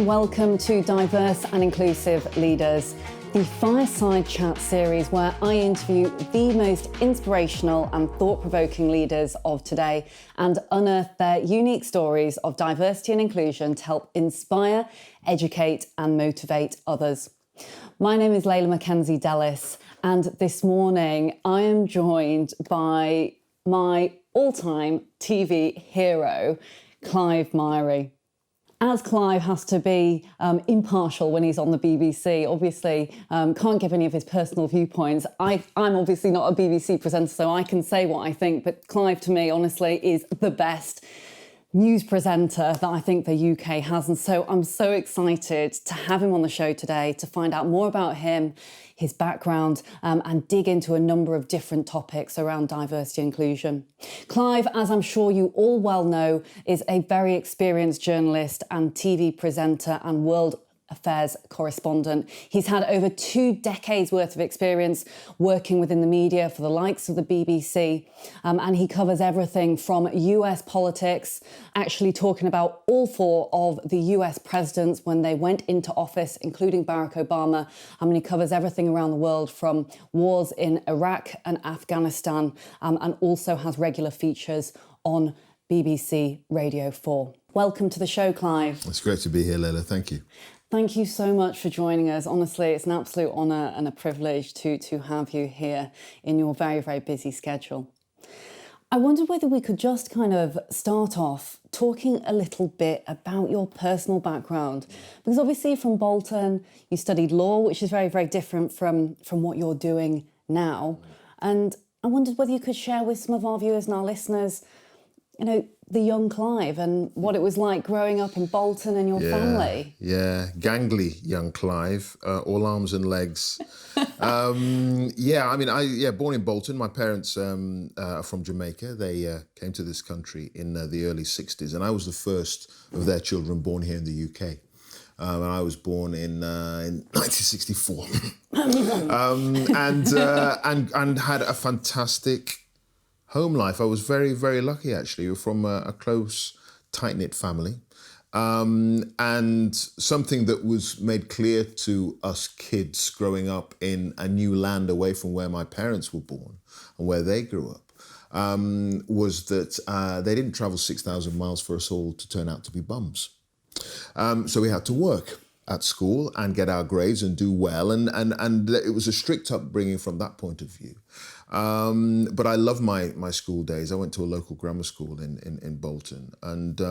and welcome to Diverse and Inclusive Leaders, the Fireside Chat series where I interview the most inspirational and thought-provoking leaders of today and unearth their unique stories of diversity and inclusion to help inspire, educate and motivate others. My name is Layla Mackenzie Dellis, and this morning I am joined by my all-time TV hero, Clive Myrie. As Clive has to be impartial when he's on the BBC, obviously can't give any of his personal viewpoints. I'm obviously not a BBC presenter, so I can say what I think, but Clive, to me, honestly, is the best news presenter that I think the UK has. And so I'm so excited to have him on the show today to find out more about him, his background, and dig into a number of different topics around diversity and inclusion. Clive, as I'm sure you all well know, is a very experienced journalist and TV presenter and world affairs correspondent. He's had over 2 decades worth of experience working within the media for the likes of the BBC, and he covers everything from US politics, actually talking about all 4 of the US presidents when they went into office, including Barack Obama. He covers everything around the world from wars in Iraq and Afghanistan, and also has regular features on BBC Radio 4. Welcome to the show, Clive. It's great to be here, Layla. Thank you. Thank you so much for joining us. Honestly, it's an absolute honour and a privilege to have you here in your very, very busy schedule. I wondered whether we could just kind of start off talking a little bit about your personal background. Because obviously from Bolton, you studied law, which is very, very different from what you're doing now. And I wondered whether you could share with some of our viewers and our listeners, the young Clive and what it was like growing up in Bolton and your family. Yeah, gangly young Clive, all arms and legs. Born in Bolton. My parents are from Jamaica. They came to this country in the early 60s, and I was the first of their children born here in the UK. And I was born in 1964, and had a fantastic home life. I was very, very lucky, actually. We're from a close, tight-knit family. And something that was made clear to us kids growing up in a new land away from where my parents were born and where they grew up, was that they didn't travel 6,000 miles for us all to turn out to be bums. So we had to work at school and get our grades and do well. And it was a strict upbringing from that point of view. But I love my school days. I went to a local grammar school in Bolton and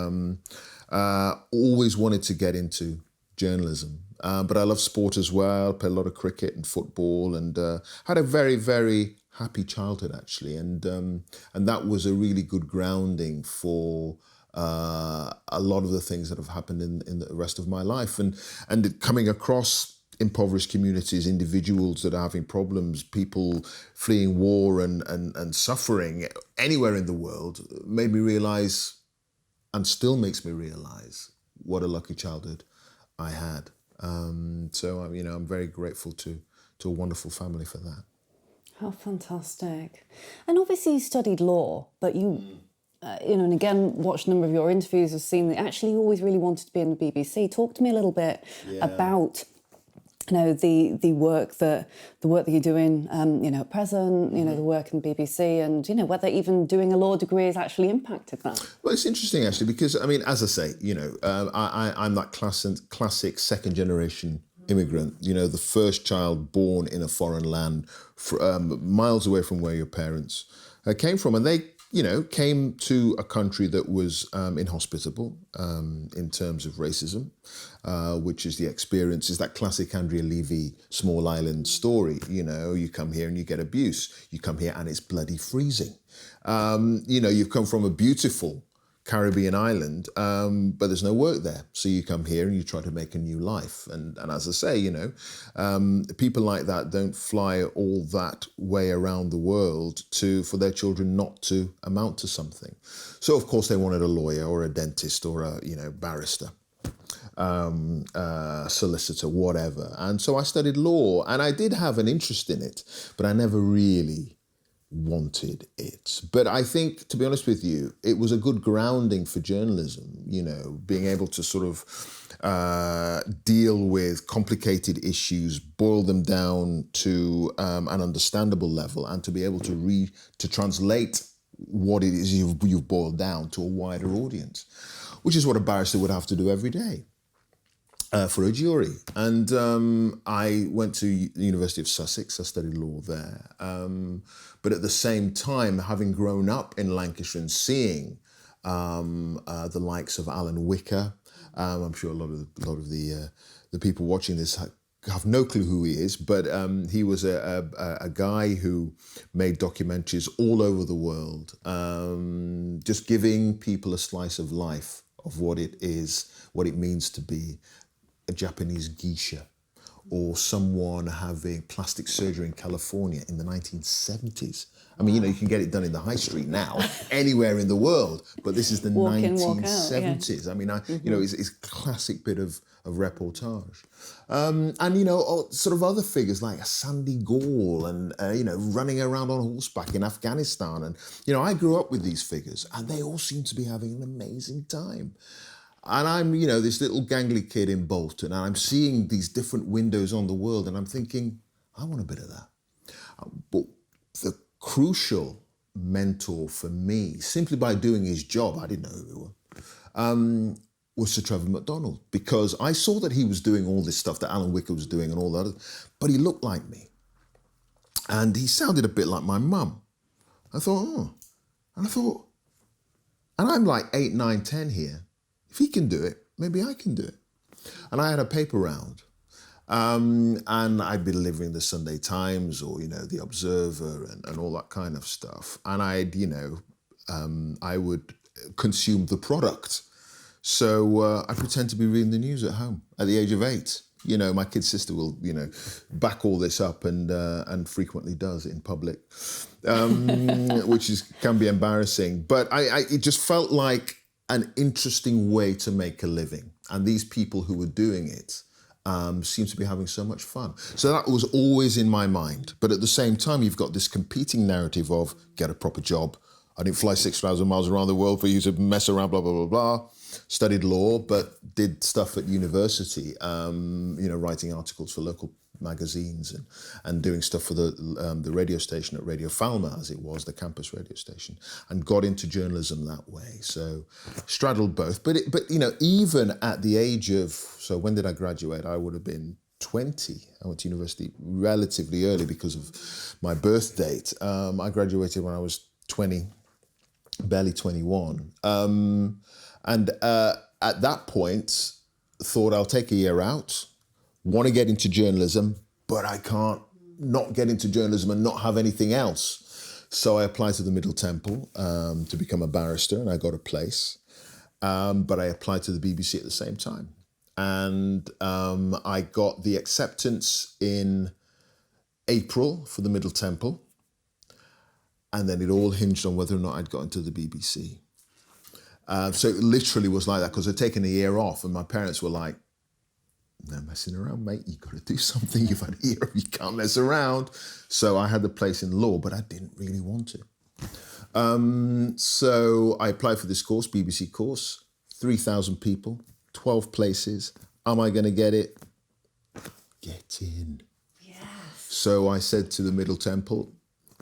always wanted to get into journalism. But I love sport as well, played a lot of cricket and football, and had a very, very happy childhood, actually. And that was a really good grounding for a lot of the things that have happened in the rest of my life. And coming across impoverished communities, individuals that are having problems, people fleeing war and suffering anywhere in the world, made me realise, and still makes me realise, what a lucky childhood I had. So I'm very grateful to a wonderful family for that. How fantastic. And obviously you studied law, but you and again, watched a number of your interviews, have seen that actually you always really wanted to be in the BBC. Talk to me a little bit about the work that you're doing, at present, the work in the BBC, and whether even doing a law degree has actually impacted that. Well, it's interesting actually because as I say, I'm that classic second generation immigrant. The first child born in a foreign land, miles away from where your parents came from, and they came to a country that was inhospitable in terms of racism, which is the experience, is that classic Andrea Levy small island story. You come here and you get abuse. You come here and it's bloody freezing. You've come from a beautiful Caribbean island, but there's no work there. So you come here and you try to make a new life. And as I say, people like that don't fly all that way around the world for their children not to amount to something. So of course they wanted a lawyer or a dentist or a barrister, solicitor, whatever. And so I studied law, and I did have an interest in it, but I never really wanted it. But I think, to be honest with you, it was a good grounding for journalism, you know, being able to sort of deal with complicated issues, boil them down to an understandable level, and to be able to translate what it is you've boiled down to a wider audience, which is what a barrister would have to do every day. For a jury. And I went to the University of Sussex. I studied law there. But at the same time, having grown up in Lancashire and seeing the likes of Alan Wicker, I'm sure a lot of the people watching this have no clue who he is, but he was a guy who made documentaries all over the world, just giving people a slice of life of what it is, what it means to be a Japanese geisha, or someone having plastic surgery in California in the 1970s. I mean, you know, you can get it done in the high street now, anywhere in the world, but this is the Walk in, 1970s. Yeah. I mean, you know, it's a classic bit of reportage. And, you know, sort of other figures like Sandy Gall and, you know, running around on horseback in Afghanistan. And, you know, I grew up with these figures and they all seem to be having an amazing time. And I'm, you know, this little gangly kid in Bolton, and I'm seeing these different windows on the world, and I'm thinking, I want a bit of that. But the crucial mentor for me, simply by doing his job, I didn't know who he was Sir Trevor McDonald, because I saw that he was doing all this stuff that Alan Wicker was doing and all that, but he looked like me. And he sounded a bit like my mum. I thought, and I'm like 8, 9, 10 here. If he can do it, maybe I can do it. And I had a paper round, and I'd be delivering the Sunday Times or, you know, the Observer and all that kind of stuff. And I'd, you know, I would consume the product. So I pretend to be reading the news at home at the age of 8. You know, my kid sister will, you know, back all this up and frequently does in public, which can be embarrassing. But it just felt like an interesting way to make a living. And these people who were doing it seem to be having so much fun. So that was always in my mind. But at the same time, you've got this competing narrative of get a proper job. I didn't fly 6,000 miles around the world for you to mess around, blah, blah, blah, blah. Studied law, but did stuff at university, you know, writing articles for local magazines and doing stuff for the radio station at Radio Falmer, as it was, the campus radio station, and got into journalism that way. So straddled both. But you know, even at the age of, so when did I graduate? I would have been 20. I went to university relatively early because of my birth date. I graduated when I was 20, barely 21. And at that point, thought I'll take a year out, want to get into journalism, but I can't not get into journalism and not have anything else. So I applied to the Middle Temple to become a barrister, and I got a place. But I applied to the BBC at the same time. And I got the acceptance in April for the Middle Temple. And then it all hinged on whether or not I'd got into the BBC. So it literally was like that, because I'd taken a year off and my parents were like, no messing around, mate, you've got to do something. You've had a year off, you can't mess around. So I had the place in law, but I didn't really want to. So I applied for this course, BBC course, 3,000 people, 12 places. Am I going to get it? Get in. Yes. So I said to the Middle Temple,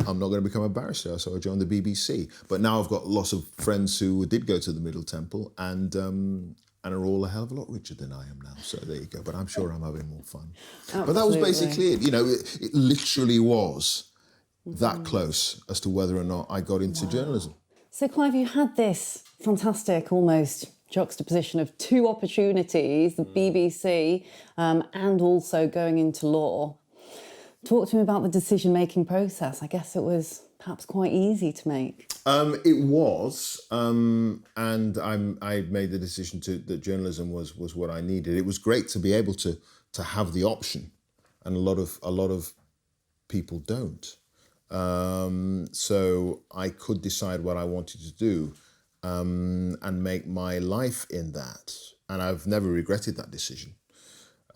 I'm not going to become a barrister, so I joined the BBC. But now I've got lots of friends who did go to the Middle Temple and are all a hell of a lot richer than I am now. So there you go. But I'm sure I'm having more fun. Absolutely. But that was basically it. You know, it literally was that close as to whether or not I got into journalism. So Clive, you had this fantastic almost juxtaposition of two opportunities, the BBC and also going into law. Talk to me about the decision-making process. I guess it was perhaps quite easy to make. It was, and I made the decision that journalism was what I needed. It was great to be able to have the option, and a lot of people don't. So I could decide what I wanted to do, and make my life in that, and I've never regretted that decision.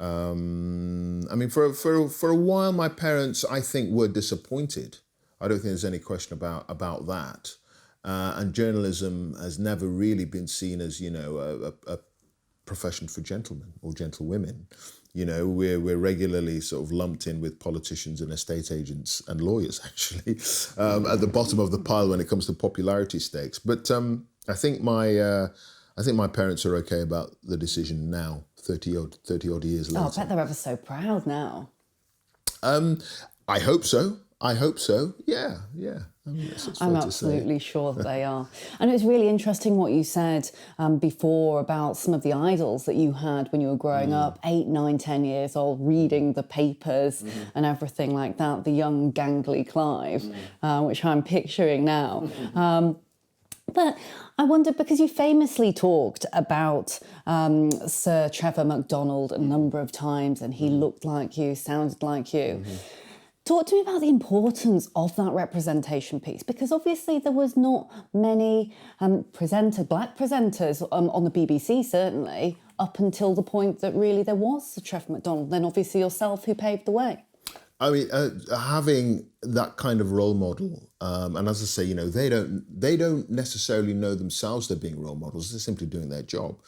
I mean, for a while, my parents, I think, were disappointed. I don't think there's any question about that. And journalism has never really been seen as, a profession for gentlemen or gentlewomen. We're regularly sort of lumped in with politicians and estate agents and lawyers, actually, at the bottom of the pile when it comes to popularity stakes. But I think my parents are okay about the decision now, 30 odd years later. Oh, I bet they're ever so proud now. I hope so. Yeah. That's I'm fair to absolutely sure that they are. And it was really interesting what you said before about some of the idols that you had when you were growing up, 8, 9, 10 years old, reading the papers and everything like that, the young gangly Clive, which I'm picturing now. But I wonder, because you famously talked about Sir Trevor MacDonald a number of times, and he looked like you, sounded like you. Talk to me about the importance of that representation piece, because obviously there was not many black presenters on the BBC, certainly, up until the point that really there was Sir Trevor MacDonald, then obviously yourself, who paved the way. I mean, having that kind of role model, and as I say, they don't necessarily know themselves they're being role models. They're simply doing their job,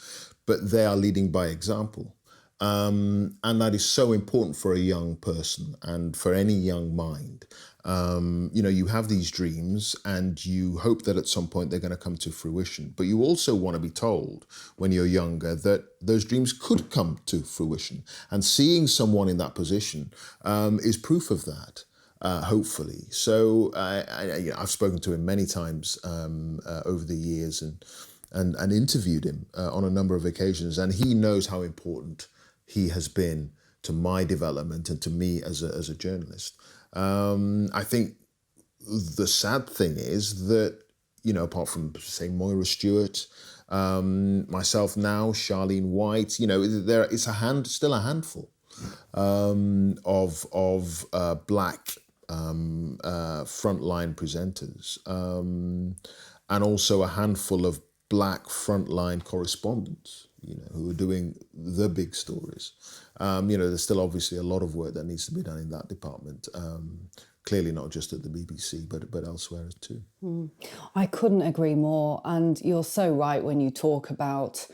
but they are leading by example, and that is so important for a young person and for any young mind. You have these dreams, and you hope that at some point they're going to come to fruition. But you also want to be told when you're younger that those dreams could come to fruition. And seeing someone in that position is proof of that, hopefully. So I've spoken to him many times over the years and interviewed him on a number of occasions. And he knows how important he has been to my development and to me as a journalist. I think the sad thing is that, apart from, say, Moira Stewart, myself now, Charlene White, it's still a handful of black frontline presenters, and also a handful of black frontline correspondents, who are doing the big stories. There's still obviously a lot of work that needs to be done in that department. Clearly not just at the BBC, but elsewhere too. I couldn't agree more. And you're so right when you talk about,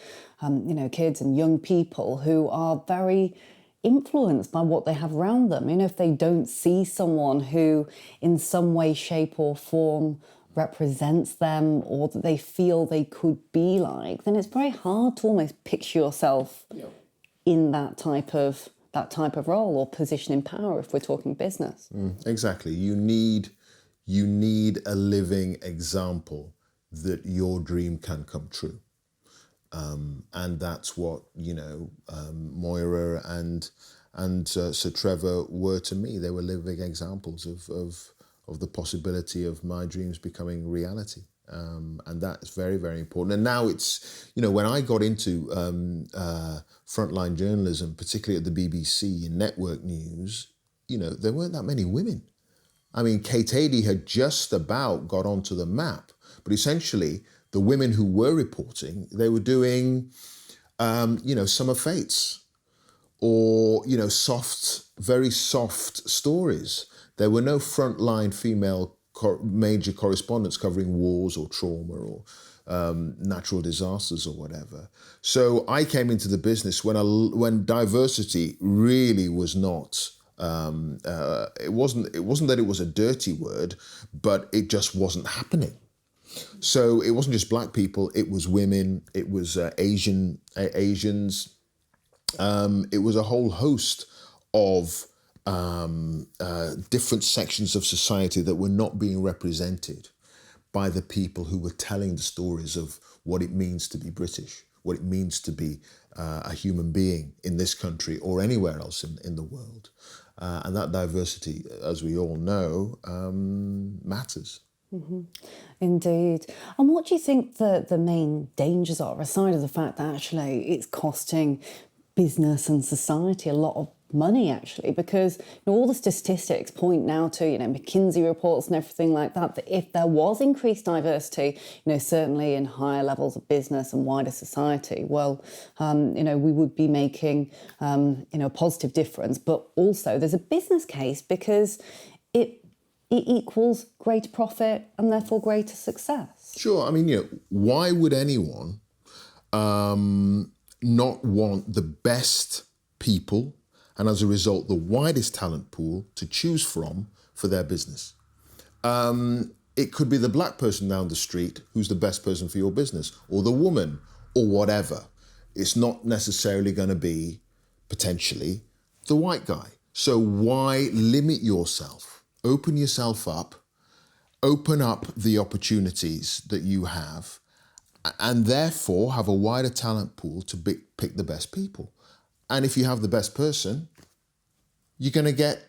kids and young people who are very influenced by what they have around them. If they don't see someone who in some way, shape or form represents them, or that they feel they could be like, then it's very hard to almost picture yourself in that type of role or position in power if we're talking business. Exactly. You need a living example that your dream can come true. And that's what, Moira and Sir Trevor were to me. They were living examples of the possibility of my dreams becoming reality. And that's very, very important. And now it's, when I got into frontline journalism, particularly at the BBC in network news, there weren't that many women. I mean, Kate Adie had just about got onto the map, but essentially the women who were reporting, they were doing, Summer Fates or, very soft stories. There were no frontline female major correspondents covering wars or trauma or natural disasters or whatever. So I came into the business when diversity really was not. It wasn't that it was a dirty word, but it just wasn't happening. So it wasn't just black people; it was women, it was Asians. It was a whole host of different sections of society that were not being represented by the people who were telling the stories of what it means to be British, what it means to be a human being in this country or anywhere else in the world. And that diversity, as we all know, matters. Mm-hmm. Indeed. And what do you think the main dangers are, aside of the fact that actually it's costing business and society a lot of money, actually, because all the statistics point now to McKinsey reports and everything like that, that if there was increased diversity, certainly in higher levels of business and wider society, well, we would be making a positive difference. But also there's a business case, because it it equals greater profit and therefore greater success? Sure. I mean, why would anyone not want the best people and as a result the widest talent pool to choose from for their business? It could be the black person down the street who's the best person for your business, or the woman, or whatever. It's not necessarily going to be, potentially, the white guy. So why limit yourself? Open yourself up, open up the opportunities that you have, and therefore have a wider talent pool to pick the best people. And if you have the best person, you're going to get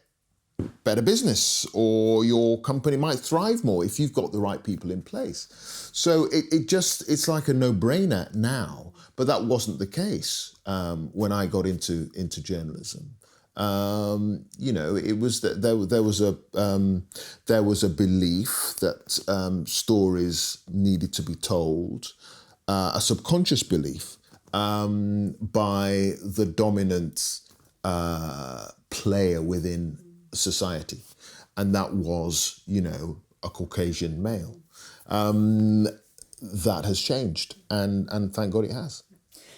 better business, or your company might thrive more if you've got the right people in place. So it's like a no-brainer now, but that wasn't the case when I got into journalism. It was that there was a belief that stories needed to be told, a subconscious belief by the dominant player within society, and that was, a Caucasian male. That has changed, and thank God it has.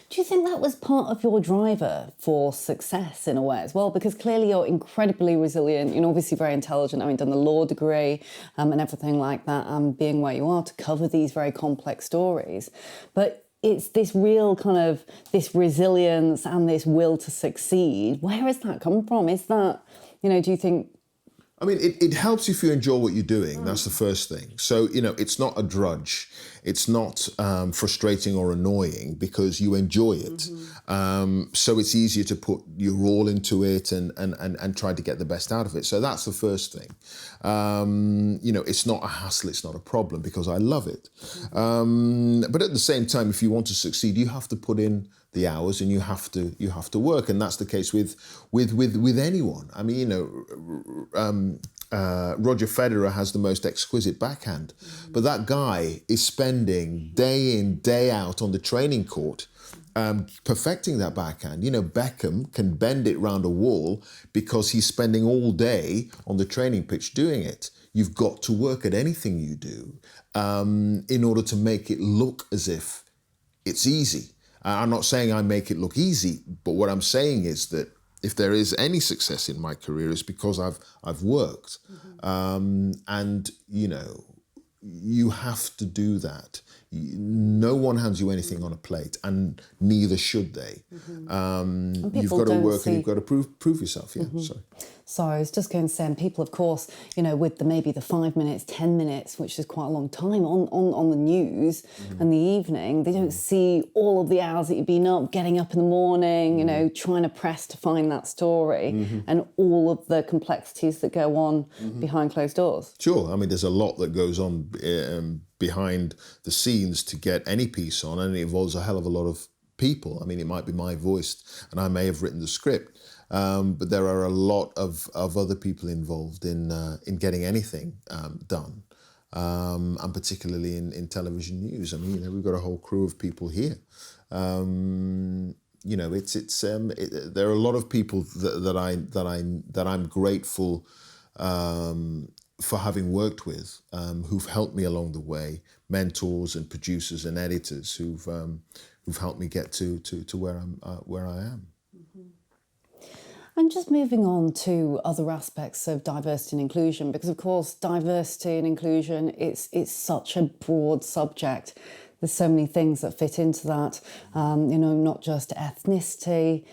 Do you think that was part of your driver for success in a way as well? Because clearly you're incredibly resilient, you're obviously very intelligent, having done the law degree and everything like that, and being where you are to cover these very complex stories. But it's this real kind of, this resilience and this will to succeed. Where has that come from? Is that, do you think... I mean, it helps if you enjoy what you're doing. That's the first thing. So, it's not a drudge. It's not frustrating or annoying because you enjoy it. So it's easier to put your all into it and try to get the best out of it. So that's the first thing. It's not a hassle. It's not a problem because I love it. But at the same time, if you want to succeed, you have to put in the hours and you have to work, and that's the case with anyone. I mean, Roger Federer has the most exquisite backhand, but that guy is spending day in, day out on the training court perfecting that backhand. Beckham can bend it round a wall because he's spending all day on the training pitch doing it. You've got to work at anything you do in order to make it look as if it's easy. I'm not saying I make it look easy, but what I'm saying is that if there is any success in my career, it's because I've worked. And, you have to do that. No one hands you anything on a plate, and neither should they. You've got to work and you've got to prove yourself. Yeah, sorry. So I was just going to say, and people, of course, with maybe the 5 minutes, 10 minutes, which is quite a long time on the news and the evening, they don't see all of the hours that you've been up, getting up in the morning, trying to press to find that story and all of the complexities that go on behind closed doors. Sure. I mean, there's a lot that goes on behind the scenes to get any piece on, and it involves a hell of a lot of people. I mean, it might be my voice and I may have written the script, but there are a lot of other people involved in getting anything done, and particularly in television news. I mean, we've got a whole crew of people here. There are a lot of people that I'm grateful for having worked with, who've helped me along the way, mentors and producers and editors who've helped me get to where I am. And just moving on to other aspects of diversity and inclusion, because of course diversity and inclusion, it's such a broad subject. There's so many things that fit into that, not just ethnicity,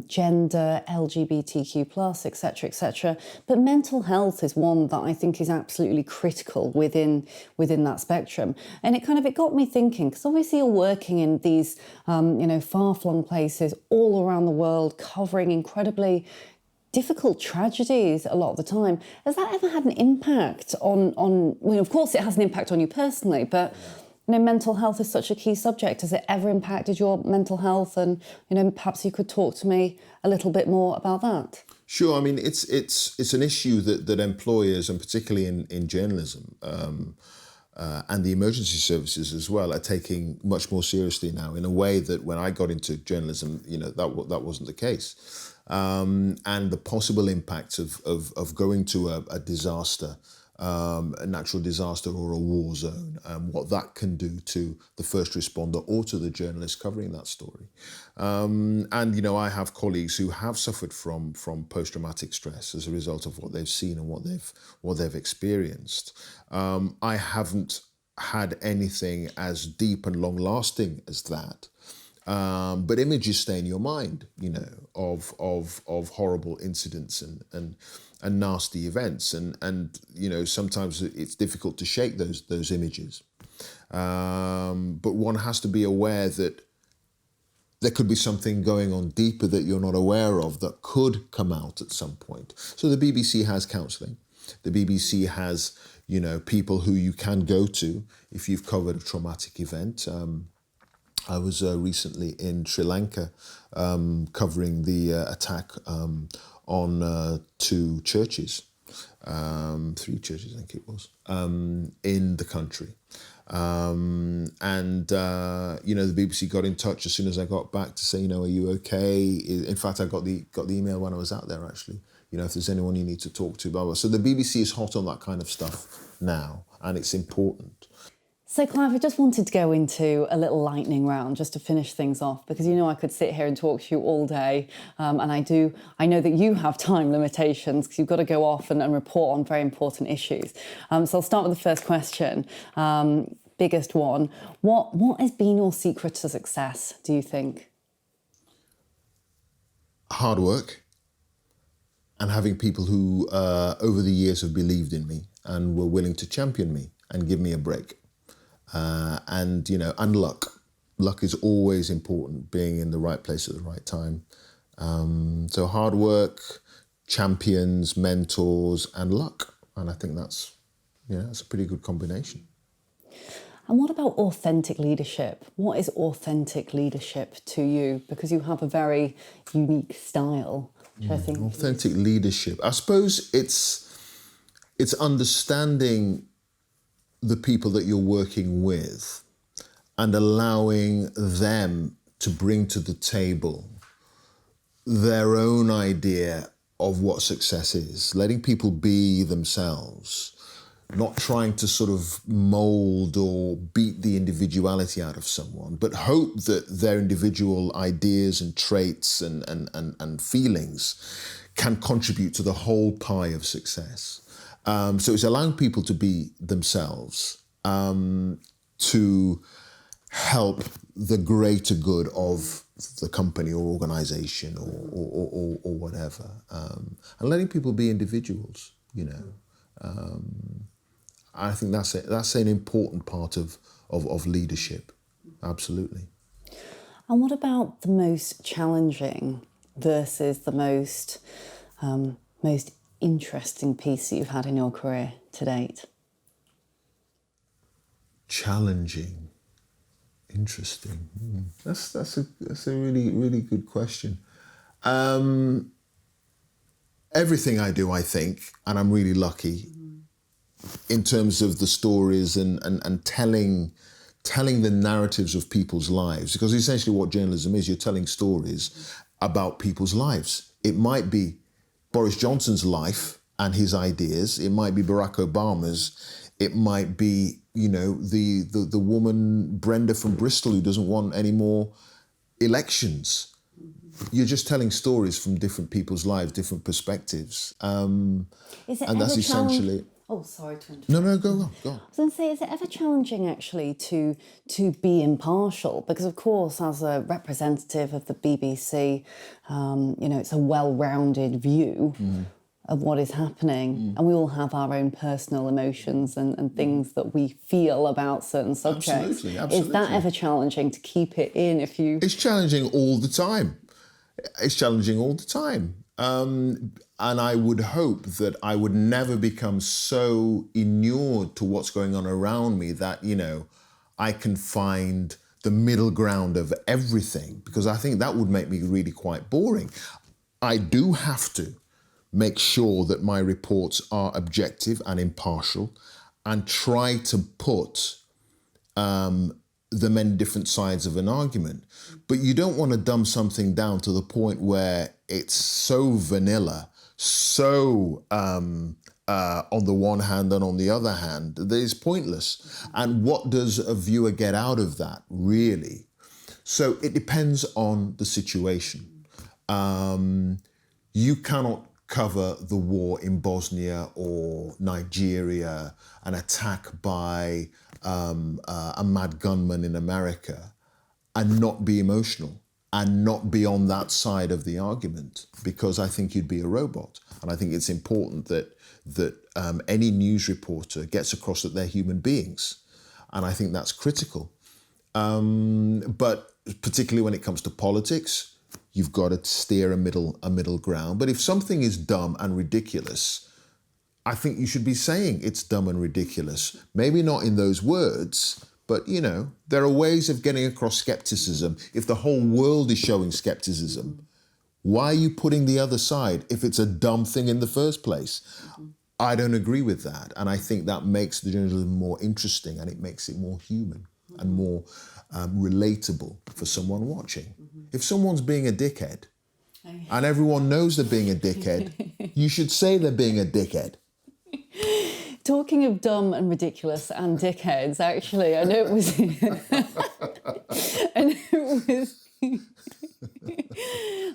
gender, LGBTQ+, etc., but mental health is one that I think is absolutely critical within that spectrum. And it got me thinking, because obviously you're working in these, far-flung places all around the world, covering incredibly difficult tragedies a lot of the time. Has that ever had an impact on of course it has an impact on you personally, but mental health is such a key subject. Has it ever impacted your mental health? And, perhaps you could talk to me a little bit more about that. Sure. I mean, it's an issue that employers, and particularly in journalism, and the emergency services as well, are taking much more seriously now, in a way that when I got into journalism, that wasn't the case. And the possible impacts of going to a disaster a natural disaster or a war zone, what that can do to the first responder or to the journalist covering that story. And, you know, I have colleagues who have suffered from post-traumatic stress as a result of what they've seen and what they've experienced. I haven't had anything as deep and long-lasting as that. But images stay in your mind, you know, of horrible incidents and nasty events, and you know, sometimes it's difficult to shake those images. But one has to be aware that there could be something going on deeper that you're not aware of that could come out at some point. So the BBC has counselling. The BBC has, you know, people who you can go to if you've covered a traumatic event. I was recently in Sri Lanka covering the attack on 2 churches, 3 churches I think it was, in the country. And, you know, the BBC got in touch as soon as I got back to say, you know, are you okay? In fact, I got the email when I was out there, actually. You know, if there's anyone you need to talk to, blah, blah. So the BBC is hot on that kind of stuff now, and it's important. So, Clive, I just wanted to go into a little lightning round just to finish things off, because you know I could sit here and talk to you all day, and I know that you have time limitations because you've got to go off and report on very important issues. So I'll start with the first question, biggest one. What has been your secret to success, do you think? Hard work, and having people who over the years have believed in me and were willing to champion me and give me a break. And, you know, and luck. Luck is always important, being in the right place at the right time. So hard work, champions, mentors, and luck. And I think that's a pretty good combination. And what about authentic leadership? What is authentic leadership to you? Because you have a very unique style, which I think... Authentic leadership. I suppose it's understanding the people that you're working with and allowing them to bring to the table their own idea of what success is, letting people be themselves, not trying to sort of mold or beat the individuality out of someone, but hope that their individual ideas and traits and feelings can contribute to the whole pie of success. So it's allowing people to be themselves, to help the greater good of the company or organization or whatever, and letting people be individuals, you know. I think that's an important part of leadership, absolutely. And what about the most challenging versus the most interesting piece that you've had in your career to date? Challenging, interesting. That's a really good question. Everything I do, I think, and I'm really lucky in terms of the stories and telling the narratives of people's lives, because essentially what journalism is, you're telling stories about people's lives. It might be Boris Johnson's life and his ideas. It might be Barack Obama's. It might be, you know, the woman Brenda from Bristol who doesn't want any more elections. You're just telling stories from different people's lives, different perspectives, and that's essentially. Oh, sorry to interrupt. No, go on. I was going to say, is it ever challenging actually to be impartial? Because of course, as a representative of the BBC, you know, it's a well-rounded view of what is happening, and we all have our own personal emotions and things that we feel about certain subjects. Absolutely. Is that ever challenging to keep it in? It's challenging all the time. And I would hope that I would never become so inured to what's going on around me that, you know, I can find the middle ground of everything, because I think that would make me really quite boring. I do have to make sure that my reports are objective and impartial and try to put the many different sides of an argument. But you don't want to dumb something down to the point where it's so vanilla, so on the one hand, and on the other hand, that is pointless. And what does a viewer get out of that, really? So it depends on the situation. You cannot cover the war in Bosnia or Nigeria, an attack by a mad gunman in America, and not be emotional and not be on that side of the argument, because I think you'd be a robot. And I think it's important that any news reporter gets across that they're human beings. And I think that's critical. But particularly when it comes to politics, you've got to steer a middle ground. But if something is dumb and ridiculous, I think you should be saying it's dumb and ridiculous. Maybe not in those words, but, there are ways of getting across skepticism. If the whole world is showing skepticism, why are you putting the other side if it's a dumb thing in the first place? I don't agree with that. And I think that makes the journalism more interesting, and it makes it more human and more relatable for someone watching. If someone's being a dickhead and everyone knows they're being a dickhead, you should say they're being a dickhead. Talking of dumb and ridiculous and dickheads, actually, I know it was...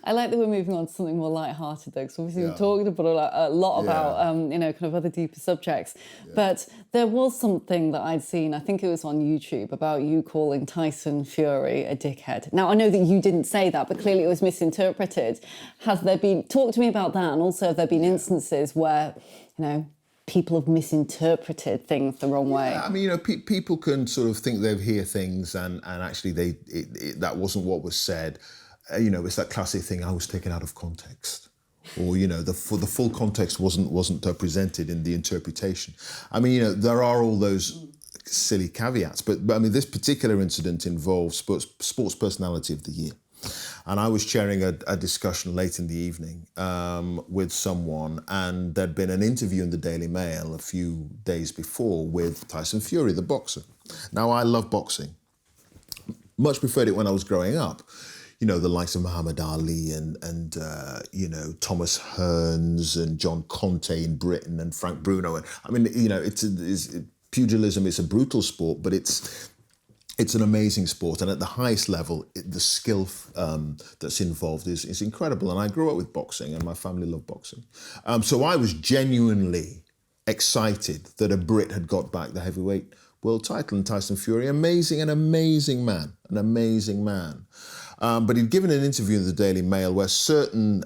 I like that we're moving on to something more light-hearted, though, because obviously we've talked about a lot about, kind of other deeper subjects. Yeah. But there was something that I'd seen, I think it was on YouTube, about you calling Tyson Fury a dickhead. Now, I know that you didn't say that, but clearly it was misinterpreted. Has there been... Talk to me about that, and also have there been instances where, people have misinterpreted things the wrong way? I mean, people can sort of think they hear things and actually that wasn't what was said. It's that classic thing, I was taken out of context. Or, the full context wasn't presented in the interpretation. I mean, there are all those silly caveats, but I mean, this particular incident involves sports personality of the year. And I was chairing a discussion late in the evening with someone, and there'd been an interview in the Daily Mail a few days before with Tyson Fury, the boxer. Now, I love boxing. Much preferred it when I was growing up. The likes of Muhammad Ali and Thomas Hearns and John Conte in Britain and Frank Bruno. And I mean, pugilism is a brutal sport, but it's an amazing sport, and at the highest level, the skill that's involved is incredible. And I grew up with boxing, and my family loved boxing. So I was genuinely excited that a Brit had got back the heavyweight world title, and Tyson Fury, an amazing man. But he'd given an interview in the Daily Mail where certain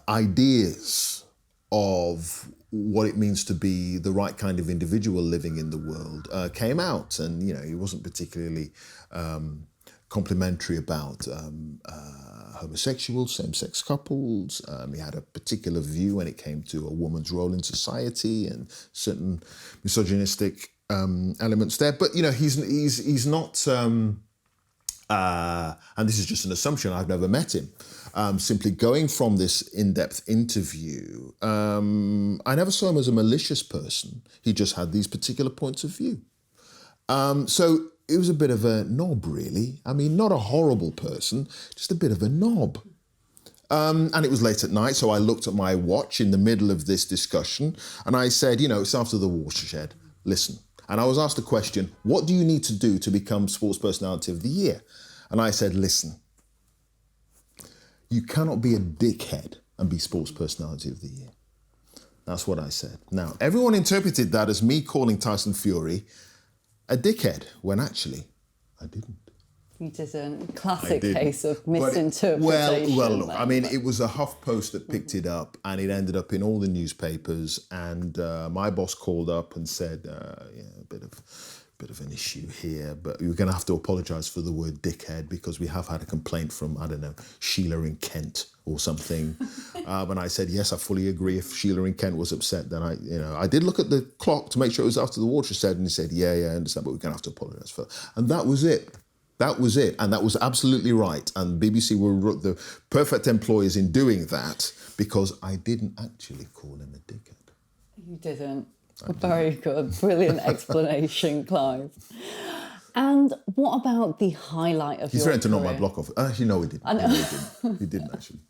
ideas of what it means to be the right kind of individual living in the world came out. And, he wasn't particularly complimentary about homosexuals, same-sex couples. He had a particular view when it came to a woman's role in society and certain misogynistic elements there. But, he's not... and this is just an assumption, I've never met him. Simply going from this in-depth interview, I never saw him as a malicious person. He just had these particular points of view. So it was a bit of a knob, really. I mean, not a horrible person, just a bit of a knob. And it was late at night, so I looked at my watch in the middle of this discussion, and I said, it's after the watershed, listen. And I was asked the question, what do you need to do to become Sports Personality of the Year? And I said, listen, you cannot be a dickhead and be Sports Personality of the Year. That's what I said. Now, everyone interpreted that as me calling Tyson Fury a dickhead, when actually I didn't. You didn't. Classic case of misinterpretation. Well, look, I mean, it was a HuffPost that picked it up, and it ended up in all the newspapers. And my boss called up and said, a bit of an issue here, but you're going to have to apologise for the word dickhead, because we have had a complaint from, I don't know, Sheila in Kent or something. And I said, yes, I fully agree. If Sheila in Kent was upset, then I did look at the clock to make sure it was after the watershed, and he said, yeah, I understand, but we're going to have to apologise for that. And that was it. That was it, and that was absolutely right. And BBC were the perfect employers in doing that, because I didn't actually call him a dickhead. You didn't. Very good. Brilliant explanation, Clive. And what about the highlight of He your threatened to knock career? my block off. Actually, no, he didn't. I know. He didn't actually.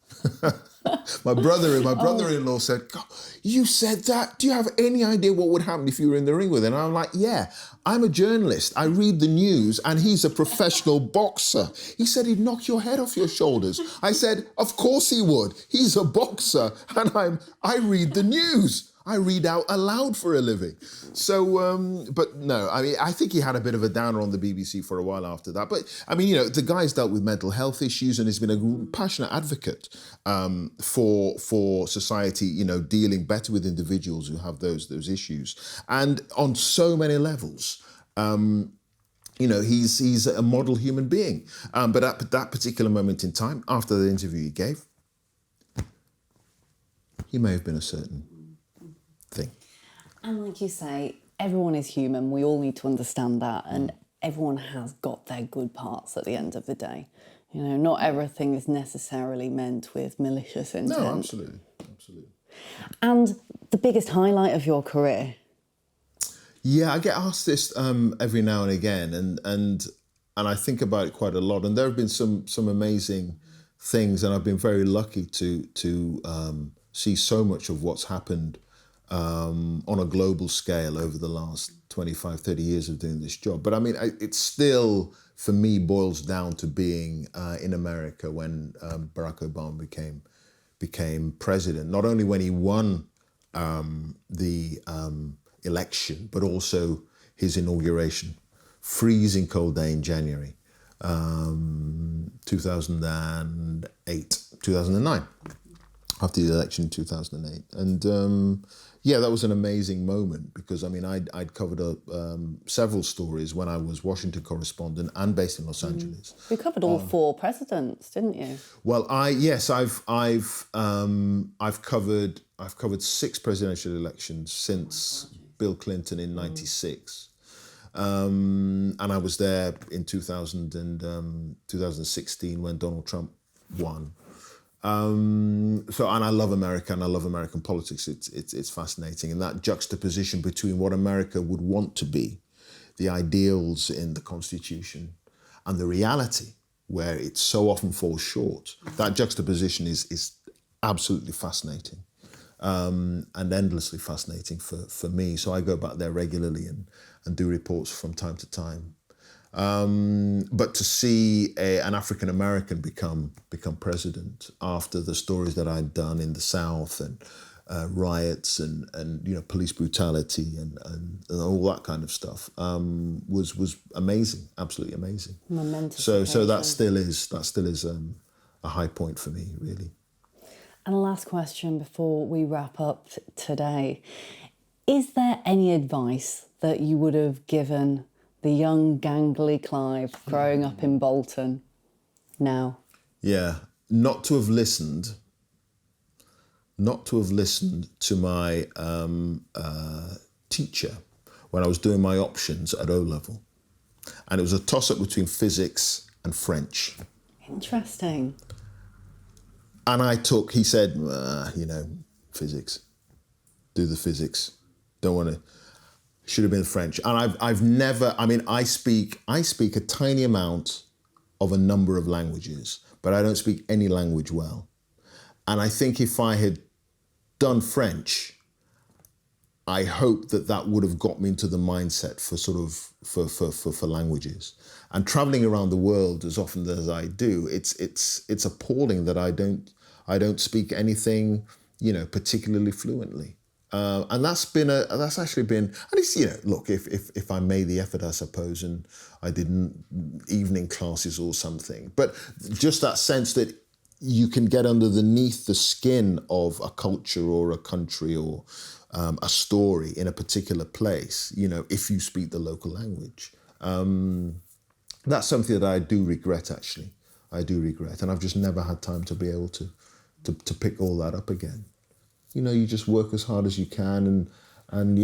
My brother-in-law said, "God, you said that. Do you have any idea what would happen if you were in the ring with him?" And I'm like, yeah, I'm a journalist. I read the news and he's a professional boxer. He said he'd knock your head off your shoulders. I said, of course he would. He's a boxer and I read the news. I read out aloud for a living. So, but no, I mean, I think he had a bit of a downer on the BBC for a while after that. But I mean, the guy's dealt with mental health issues and has been a passionate advocate for society, dealing better with individuals who have those issues. And on so many levels, he's a model human being. But at that particular moment in time, after the interview he gave, he may have been a certain thing. And like you say, everyone is human. We all need to understand that. And everyone has got their good parts at the end of the day. Not everything is necessarily meant with malicious intent. No, absolutely. And the biggest highlight of your career? Yeah, I get asked this every now and again, and I think about it quite a lot. And there have been some amazing things, and I've been very lucky to see so much of what's happened on a global scale over the last 25, 30 years of doing this job. But I mean, it still, for me, boils down to being in America when Barack Obama became president. Not only when he won the election, but also his inauguration. Freezing cold day in January, 2009, after the election in 2008. And that was an amazing moment because, I mean, I'd covered several stories when I was Washington correspondent and based in Los Angeles. You covered all 4 presidents, didn't you? Well, I've covered 6 presidential elections since Bill Clinton in '96. And I was there in 2016 when Donald Trump won. And I love America and I love American politics. It's fascinating. And that juxtaposition between what America would want to be, the ideals in the Constitution, and the reality where it so often falls short, that juxtaposition is absolutely fascinating. And endlessly fascinating for me. So I go back there regularly and do reports from time to time. But to see an African American become president after the stories that I'd done in the South and riots and police brutality and all that kind of stuff was amazing, absolutely amazing. Momentous. So that still is a high point for me, really. And last question before we wrap up today. Is there any advice that you would have given the young, gangly Clive growing up in Bolton now? Yeah, not to have listened to my teacher when I was doing my options at O-level. And it was a toss-up between physics and French. Interesting. And he said, physics, do the physics. Don't want to, should have been French. And I've never, I speak a tiny amount of a number of languages, but I don't speak any language well. And I think if I had done French, I hope that would have got me into the mindset for languages. And traveling around the world as often as I do, it's appalling that I don't speak anything, particularly fluently. And that's actually been, and it's, look, if I made the effort, I suppose, and I did evening classes or something, but just that sense that you can get underneath the skin of a culture or a country or a story in a particular place, if you speak the local language. That's something that I do regret, actually. I do regret, and I've just never had time to be able to pick all that up again. You just work as hard as you can and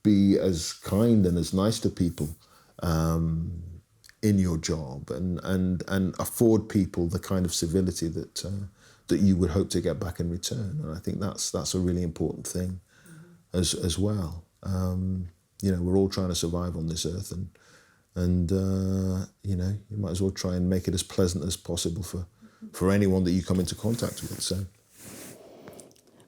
be as kind and as nice to people in your job and afford people the kind of civility that you would hope to get back in return. And I think that's a really important thing as well. We're all trying to survive on this earth, And, you know, you might as well try and make it as pleasant as possible for anyone that you come into contact with. So,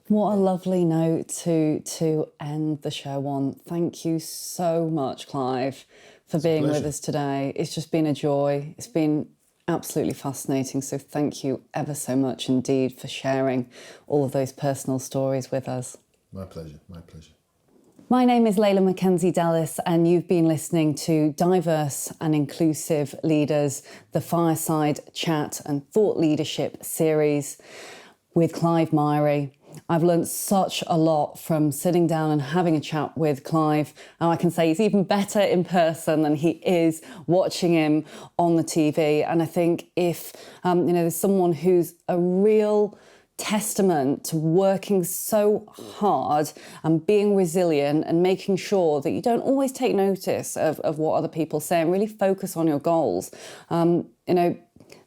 what a lovely note to end the show on. Thank you so much, Clive, for being with us today. It's just been a joy. It's been absolutely fascinating. So thank you ever so much indeed for sharing all of those personal stories with us. My pleasure, my pleasure. My name is Layla Mackenzie Dallas, and you've been listening to Diverse and Inclusive Leaders, the Fireside Chat and Thought Leadership series with Clive Myrie. I've learned such a lot from sitting down and having a chat with Clive. And I can say he's even better in person than he is watching him on the TV. And I think if, there's someone who's a real testament to working so hard and being resilient and making sure that you don't always take notice of what other people say and really focus on your goals.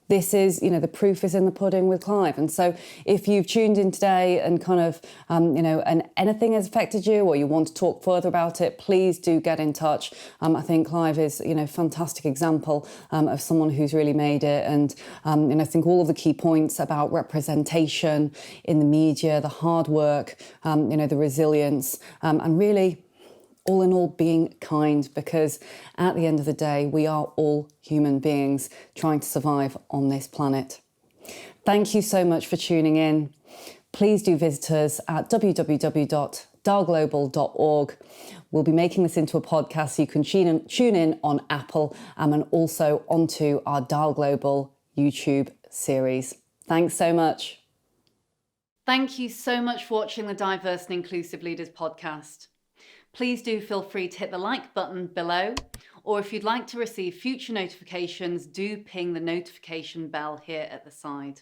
This is, the proof is in the pudding with Clive. And so if you've tuned in today and kind of, and anything has affected you or you want to talk further about it, please do get in touch. I think Clive is, a fantastic example of someone who's really made it. And I think all of the key points about representation in the media, the hard work, the resilience, and really, all in all, being kind, because at the end of the day, we are all human beings trying to survive on this planet. Thank you so much for tuning in. Please do visit us at www.darglobal.org. We'll be making this into a podcast, so you can tune in on Apple and also onto our Dial Global YouTube series. Thanks so much. Thank you so much for watching the Diverse and Inclusive Leaders podcast. Please do feel free to hit the like button below, or if you'd like to receive future notifications, do ping the notification bell here at the side.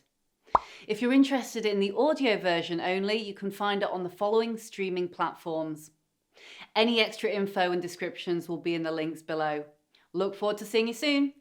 If you're interested in the audio version only, you can find it on the following streaming platforms. Any extra info and descriptions will be in the links below. Look forward to seeing you soon.